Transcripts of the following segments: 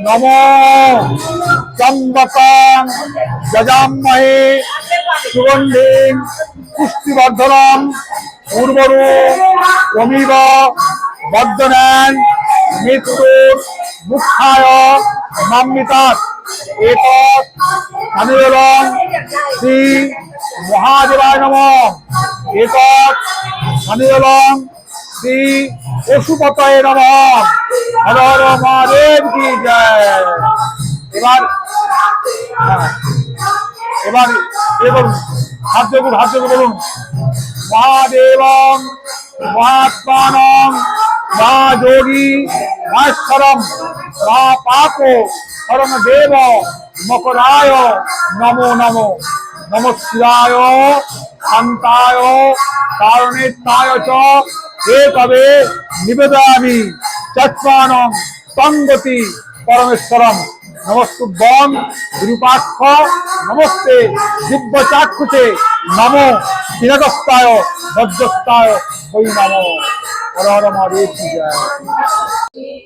নমো ত্র্যম্বকং যজামহে সুগন্ধিং পুষ্টিবর্ধনং উর্বরুকমিব বর্ধনান মৃত্যুর মুক্ষায় নামিতাৎ এতৎ স্থানীয়ং শ্রী মহাদেবায় নমঃ এতৎ স্থানীয়ং শ্রী পশুপতয়ে নমঃ। হর হর মহাদেব কি জয়। এবার এবার এবার হাত যোগে বলুন মহাদেবং মহাত্মানং মহাযোগী মহেশ্বরম মহাপাপ হরম দেব মকরায় নমো নমো নম শিবায় শান্তায় কারণেত্তায় চ একবে নিবেদয়ামি চত্বানং তঙ্গতি পরমেশ্বরম নমস্তুভ্যং বিরূপাক্ষ নমস্তে দিব্য চাক্ষুষে নমো তিরগস্তায় বজ্রস্তায় ওই নমো। হর হর মহাদেব কি জয়।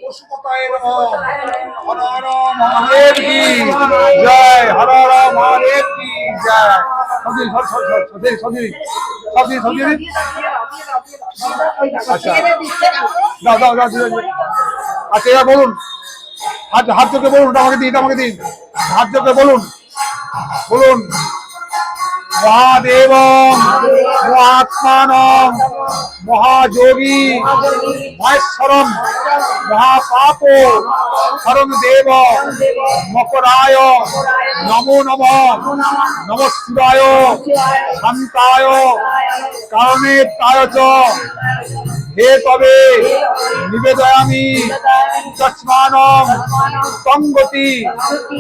পশুপতায় নমঃ। হর হর মহাদেব কি জয়। হর হর মহাদেব কি জয়। আচ্ছা দাও আচ্ছা এবার বলুন হাত চোখে বলুন আমাকে দিন হাত চোখে বলুন মহাদেব মহাত্মানং মহাযোগী মহেশ্বরম মহাপাপ হরম দেব মকরায় নমো নমঃ নম শিবায় শান্তায় কারণেত্তায় চ হে তবে নিবেদয়ামি চক্ষ্মানং তঙ্গতি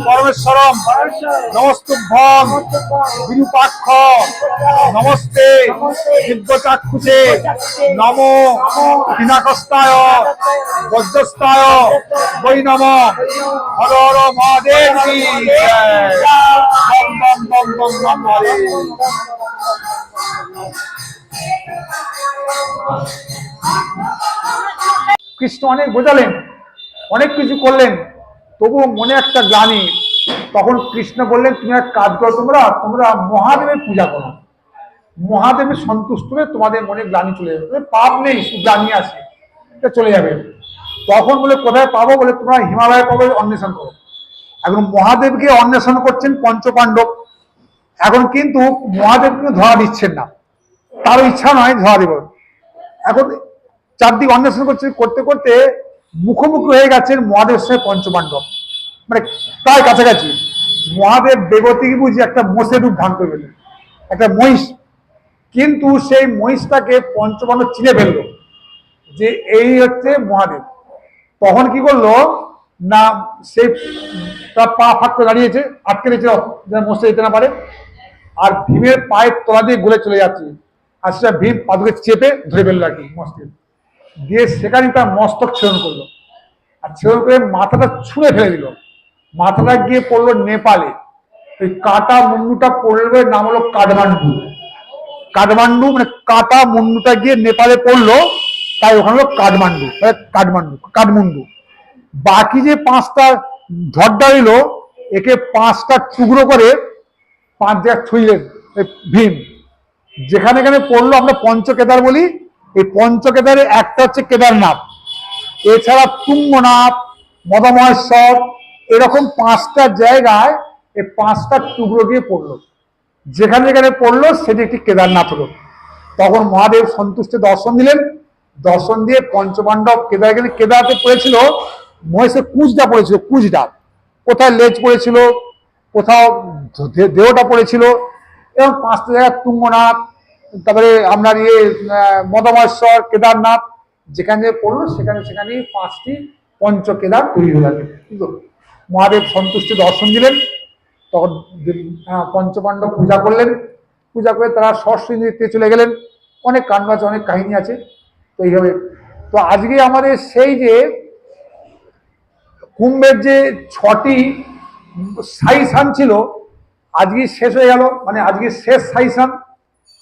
পরমেশ্বরম নমস্তুভ্যং বিরূপাক্ষ নমস্তে দিব্য চাক্ষুষে নমো পিনাকস্তায় বজ্রস্তায় বৈ নমঃ। হর হর মহাদেব কি জয়। বম বম বম বম বম হরে। কৃষ্ণ অনেক বোঝালেন, অনেক কিছু করলেন, তবুও মনে একটা গ্লানি। তখন কৃষ্ণ বললেন তুমি এক কাজ করো, তোমরা মহাদেবের পূজা করো, মহাদেবের সন্তুষ্ট হয়ে তোমাদের মনে গ্লানি চলে যাবে, পাপ নেই শুধু গ্লানি আছে, এটা চলে যাবে। তখন বলে কোথায় পাবো, বলে তোমরা হিমালয় পাবো, অন্বেষণ করো। এখন মহাদেবকে অন্বেষণ করছেন পঞ্চপাণ্ডব। এখন কিন্তু মহাদেবকে ধরা দিচ্ছেন না, তারও ইচ্ছা নয় ধরা দেব। এখন চারদিক অন্বেষণ করতে করতে মুখোমুখি হয়ে গেছেন মহাদেবের সঙ্গে পঞ্চপাণ্ডব, মানে প্রায় কাছাকাছি। মহাদেব বেগতিকে বুঝি একটা মোষের রূপ ধারণ করে ফেললেন, একটা মহিষ। কিন্তু সেই মহিষটাকে পঞ্চপাণ্ডব চিনে ফেললো যে এই হচ্ছে মহাদেব। তখন কি করলো না, সেই তার পা ফাঁক করে দাঁড়িয়েছে, আটকে দিয়েছে যেন মোষটা যেতে না পারে। আর ভীমের পায়ের তলা দিয়ে গলে চলে যাচ্ছে, আর সেটা ভীম পাদুকে চেপে ধরে ফেললো আর কি মস্তকে দিয়ে। সেখানে তার মস্তক ছেদন করলো, আর ছেদন করে মাথাটা ছুঁড়ে ফেলে দিল। মাথাটা গিয়ে পড়লো নেপালে। ওই কাটা মুন্ডুটা পড়লো, নাম হলো কাঠমান্ডু। কাঠমান্ডু মানে কাটা মুন্ডুটা গিয়ে নেপালে পড়লো, তাই ওখানে হলো কাঠমান্ডু। বাকি যে 5টা ধরটা রইল, একে 5টা টুকরো করে 5 জায়গায় ছুঁইলেন ভীম। যেখানে এখানে পড়লো আমরা পঞ্চকেদার বলি। এই পঞ্চকেদারে একটা হচ্ছে কেদারনাথ, এছাড়া তুঙ্গনাথ, মদমহেশ্বর, এরকম 5টা জায়গায় এই 5টা টুকরো দিয়ে পড়লো। যেখানে যেখানে পড়লো সেটি একটি কেদারনাথ হলো। তখন মহাদেব সন্তুষ্টে দর্শন দিলেন। দর্শন দিয়ে পঞ্চপাণ্ডব কেদার গেলে, কেদারতে পড়েছিল মহেশের কুঁজটা পড়েছিল, কুঁজটা কোথায় লেজ পড়েছিল, কোথাও দেহটা পড়েছিল। এবং 5টা জায়গায় তুঙ্গনাথ, তারপরে আপনার মদমহেশ্বর, কেদারনাথ, যেখানে পড়লো সেখানে 5টি পঞ্চকেদার তৈরি হয়ে যাবে। মহাদেব সন্তুষ্টি দর্শন দিলেন। তখন পঞ্চপাণ্ডব পূজা করলেন। পূজা করে তারা সরস্বতী নদীতে চলে গেলেন। অনেক কাণ্ড আছে, অনেক কাহিনী আছে। তো এইভাবে তো আজকে আমাদের সেই যে কুম্ভের যে 6টি সাইসান ছিল, আজকে শেষ হয়ে গেল, মানে আজকে শেষ সাইসান।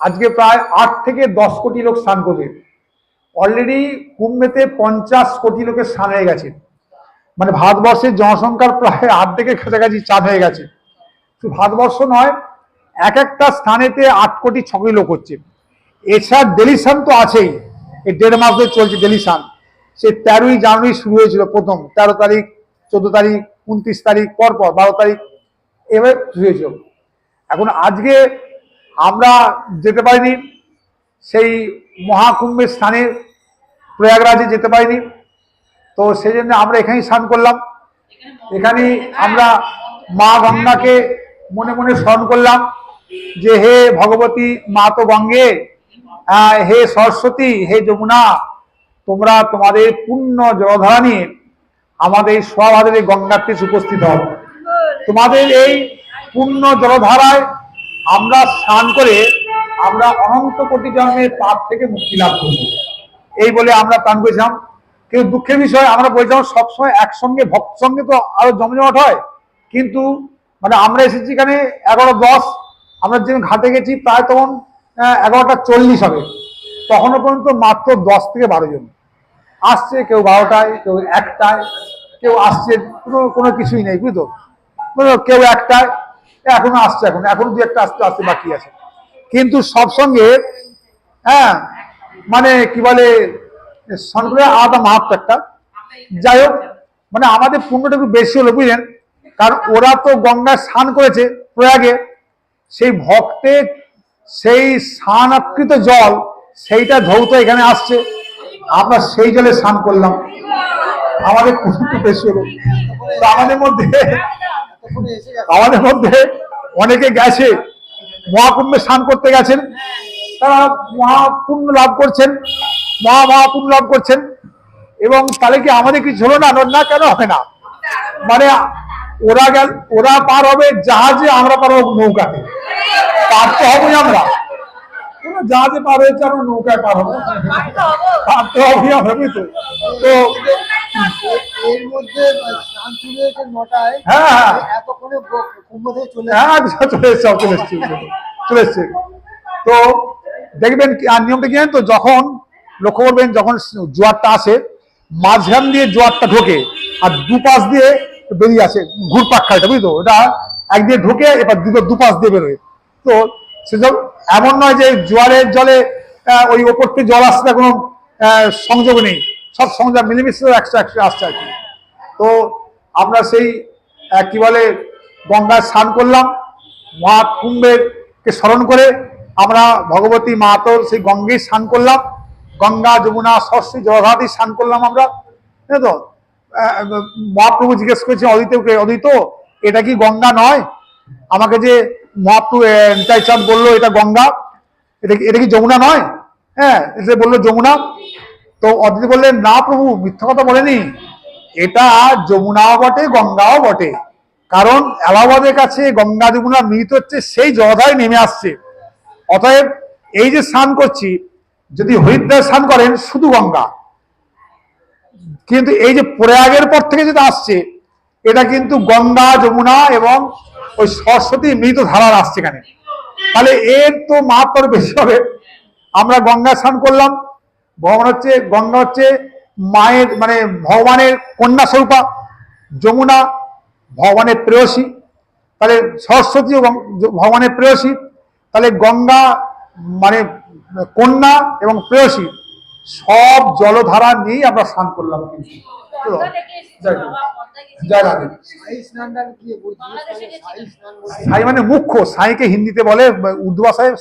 আজকে প্রায় 8 থেকে 10 কোটি লোক স্নান করবে। অলরেডি কুম্ভেতে 50 কোটি লোকের স্নান হয়ে গেছে। মানে ভারতবর্ষের জনসংখ্যার প্রায় অর্ধেকের কাছাকাছি চাঁদ হয়ে গেছে। শুধু ভারতবর্ষ নয়, এক একটা স্থানেতে 8 কোটি 6 কোটি লোক হচ্ছে। এছাড়া ডেলিশন তো আছেই, এই 1.5 মাস ধরে চলছে ডেলিশন। সে 13ই জানুয়ারি শুরু হয়েছিল প্রথম, 13 তারিখ, 14 তারিখ, 29 তারিখ, পরপর 12 তারিখ এভাবে শুরু হয়েছিল। এখন আজকে আমরা যেতে পারিনি সেই মহাকুম্ভের স্থানে, প্রয়াগরাজে যেতে পারিনি, তো সেই জন্য আমরা এখানেই স্নান করলাম। এখানে আমরা মা গঙ্গাকে মনে মনে স্মরণ করলাম যে হে ভগবতী মা তো গঙ্গে, হে সরস্বতী, হে যমুনা, তোমরা তোমাদের পূর্ণ জলধারা নিয়ে আমাদের সভাদের গঙ্গাতে উপস্থিত হও। তোমাদের এই পূর্ণ জলধারায় আমরা স্নান করে আমরা অনন্ত কোটি জন্মের পাপ থেকে মুক্তি লাভ করব, এই বলে আমরা প্রাণ করেছিলাম। কিন্তু দুঃখের বিষয়, আমরা বলছিলাম সবসময় একসঙ্গে ভক্ত সঙ্গে তো আরো জমজমাট হয়, কিন্তু মানে আমরা এসেছি এখানে 11:10, আমরা যেদিন ঘাটে গেছি প্রায় তখন 11:40 হবে, তখনও পর্যন্ত মাত্র 10 থেকে 12 জন আসছে, কেউ 12টায়, কেউ 1টায়, কেউ আসছে, কোনো কিছুই নেই, বুঝতো, কেউ 1টায় এখনো আসছে, এখনো 2-1টা আসতে আসতে বাকি আছে। কিন্তু সব সঙ্গে মানে কি বলে সনকরের আলাদা মাহাত্ম একটা। যাই হোক, মানে আমাদের পুণ্যটা একটু বেশি হলো, বুঝলেন, কারণ ওরা তো গঙ্গায় স্নান করেছে প্রয়াগে, সেই ভক্তের সেই স্নানাকৃত জল সেইটা ধৌত এখানে আসছে, আমরা সেই জলে স্নান করলাম, আমাদের পুণ্যটা বেশি হলো। তো আমাদের মধ্যে অনেকে গেছে মহাকুম্ভে স্নান করতে গেছেন, তারা মহাপুণ্য লাভ করছেন, মহাপুণ্য লাভ করছেন। এবং তাহলে কি আমাদের কিছু হলো না? না, কেন হবে না? মানে ওরা পার হবে জাহাজে, আমরা পার হবো নৌকাতে, পার তো হবোই আমরা। জাহাজে পার হয়েছে, আমরা নৌকায় পার হবো, পার তো হবোই আমরা, বুঝতো। তো এর মধ্যে চলে এসছে। তো দেখবেন আর নিয়মটা কি জানেন তো, যখন লক্ষ্য করবেন যখন জোয়ারটা আসে, মাঝখান দিয়ে জোয়ারটা ঢোকে আর দুপাশ দিয়ে বেরিয়ে আসে, ঘুরপাক খায়টা, বুঝতো, ওটা একদিকে ঢোকে এবার দুপাশ দিয়ে বেরোয়। তো সেসব এমন নয় যে জোয়ারের জলে ওই ওপর থেকে জল আসছে, কোনো সংযোগ নেই, সব সংযোগ মিলেমিশে একশো আসছে আর কি। তো আমরা সেই কি বলে গঙ্গায় স্নান করলাম, মহাকুম্ভের কে স্মরণ করে আমরা ভগবতী মাতর সেই গঙ্গে স্নান করলাম, গঙ্গা যমুনা সরস্বতী জলধারাতেই স্নান করলাম আমরা, তাই তো। মহাপ্রভু জিজ্ঞেস করেছে অদিতকে, অদিত এটা কি গঙ্গা নয়? আমাকে যে মহাপ্রভু নিতাই চাঁদ বললো এটা গঙ্গা, এটা কি যমুনা নয়? হ্যাঁ, এসে বললো যমুনা। তো অদিতি বললেন, না প্রভু, মিথ্যা কথা বলেনি, এটা যমুনাও বটে গঙ্গাও বটে, কারণ এলাহাবাদের কাছে গঙ্গা যমুনা মিলিত হচ্ছে, সেই জলধারায় নেমে আসছে। অতএব এই যে স্নান করছি, যদি হরিদ্বার স্নান করেন শুধু গঙ্গা, কিন্তু এই যে প্রয়াগের পর থেকে যেটা আসছে, এটা কিন্তু গঙ্গা যমুনা এবং ওই সরস্বতী মৃত ধারার আসছে এখানে, তাহলে এর তো মাত্র বেশি হবে। আমরা গঙ্গা স্নান করলাম, গঙ্গা হচ্ছে মায়ের মানে ভগবানের কন্যা স্বরূপা, যমুনা ভগবানের প্রেয়সী, তাহলে সরস্বতী ভগবানের প্রেয়সী, তাহলে গঙ্গা মানে কন্যা এবং প্রেয়সী, সব জলধারা নিয়েই আমরা স্নান করলাম। সাই মানে মুখ্য, সাইকে হিন্দিতে বলে, উর্দু ভাষায়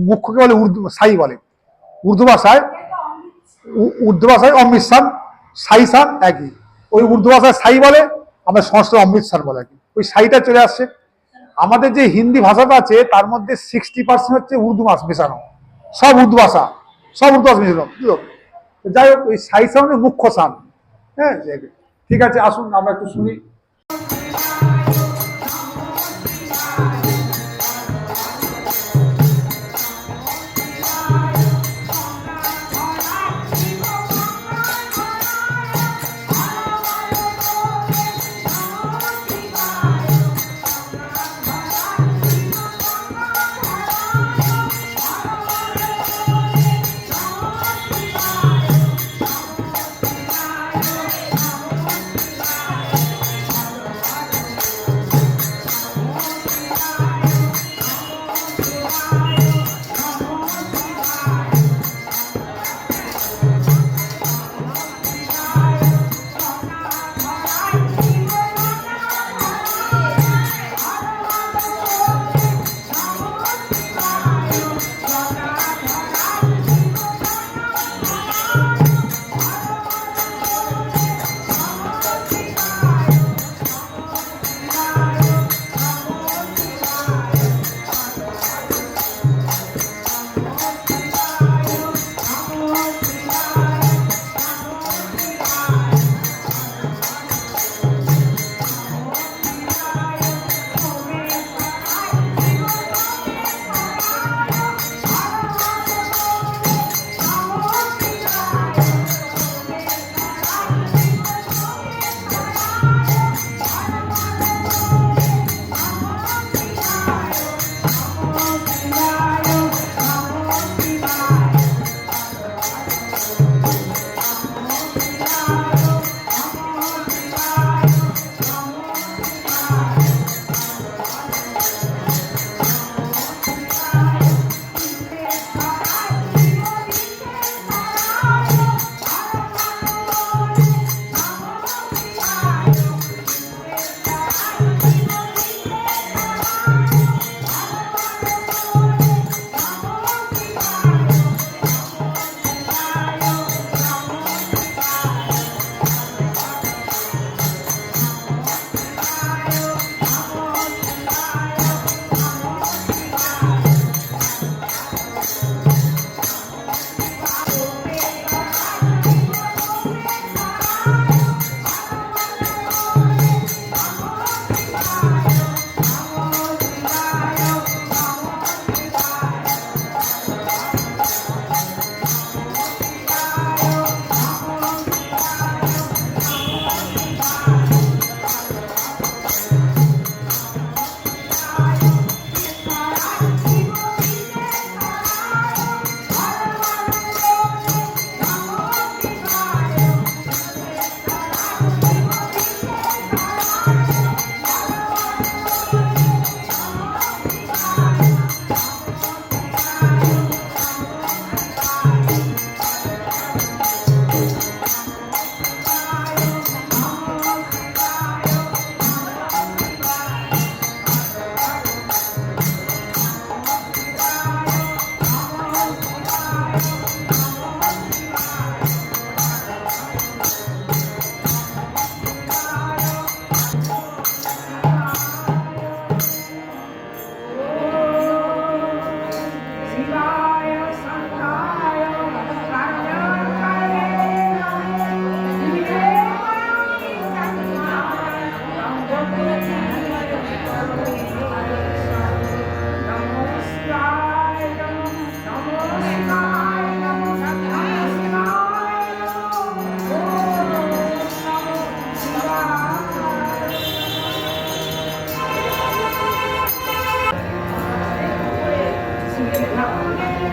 মুখ্যকে বলে সাই বলে, উর্দু ভাষায় অমৃতসর, সাই সান একই, ওই উর্দু ভাষায় সাই বলে, আমরা সংস্কৃত অমৃতসর বলে আর কি, ওই সাইটা চলে আসছে। আমাদের যে হিন্দি ভাষাটা আছে তার মধ্যে 60% হচ্ছে উর্দু ভাষা মেশানো, সব উর্দু ভাষা মেশানো। যাই হোক, ওই সাই সাউন্ডের মুখ্য সান। হ্যাঁ, ঠিক আছে, আসুন আমরা একটু শুনি।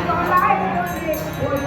তলায় বসে ওই